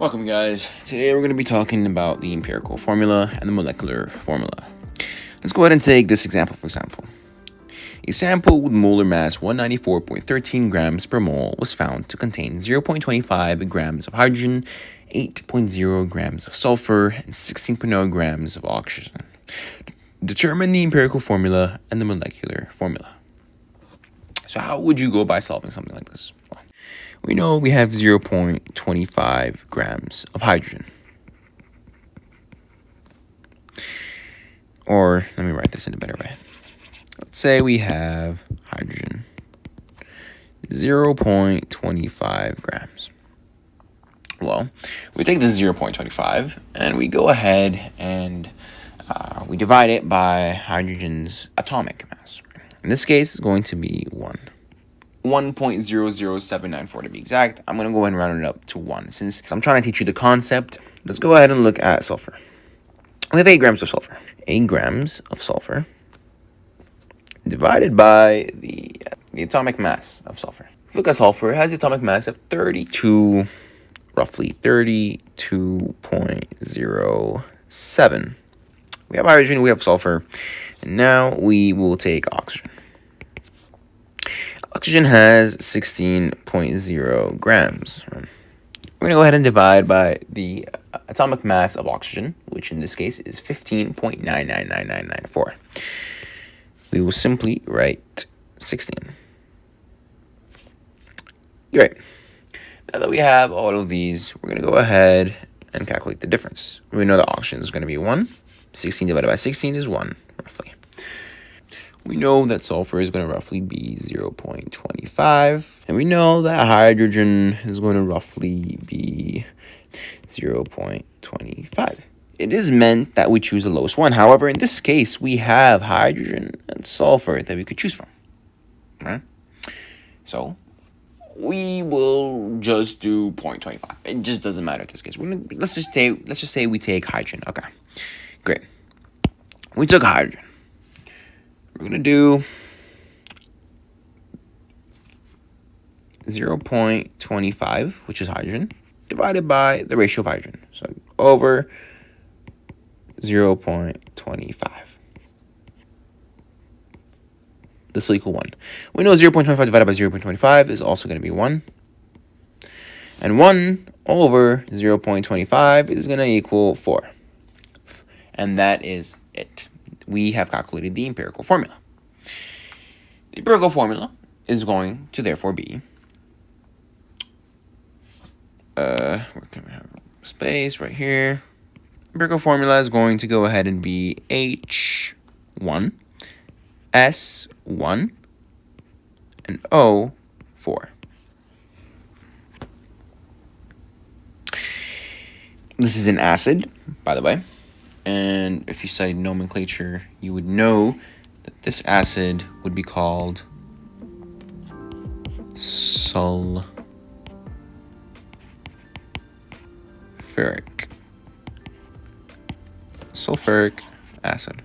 Welcome guys. Today we're going to be talking about the empirical formula and the molecular formula. Let's go ahead and take this example for example. A sample with molar mass 194.13 grams per mole was found to contain 0.25 grams of hydrogen, 8.0 grams of sulfur, and 16.0 grams of oxygen. Determine the empirical formula and the molecular formula. So how would you go by solving something like this? We know we have 0.25 grams of hydrogen. Or let me write this in a better way. Let's say we have hydrogen, 0.25 grams. Well, we take this 0.25 and we go ahead and we divide it by hydrogen's atomic mass. In this case, it's going to be 1.00794 to be exact. I'm going to go ahead and round it up to 1. Since I'm trying to teach you the concept, let's go ahead and look at sulfur. We have 8 grams of sulfur. 8 grams of sulfur divided by the atomic mass of sulfur. If you look at sulfur, it has the atomic mass of roughly 32.07. We have hydrogen, we have sulfur, and now we will take oxygen. Oxygen has 16.0 grams. We're going to go ahead and divide by the atomic mass of oxygen, which in this case is 15.999994. We will simply write 16. Great. Now that we have all of these, we're going to go ahead and calculate the difference. We know that oxygen is going to be 1. 16 divided by 16 is 1, roughly. We know that sulfur is going to roughly be 0.25. And we know that hydrogen is going to roughly be 0.25. It is meant that we choose the lowest one. However, in this case, we have hydrogen and sulfur that we could choose from. Right? So we will just do 0.25. It just doesn't matter in this case. Let's just say we take hydrogen. Okay, great. We took hydrogen. We're going to do 0.25, which is hydrogen, divided by the ratio of hydrogen. So over 0.25. This will equal 1. We know 0.25 divided by 0.25 is also going to be 1. And 1 over 0.25 is going to equal 4. And that is it. We have calculated the empirical formula. The empirical formula is going to therefore be, where can we have space right here? Empirical formula is going to go ahead and be H1, S1, and O4. This is an acid, by the way. And if you studied nomenclature, you would know that this acid would be called sulfuric acid.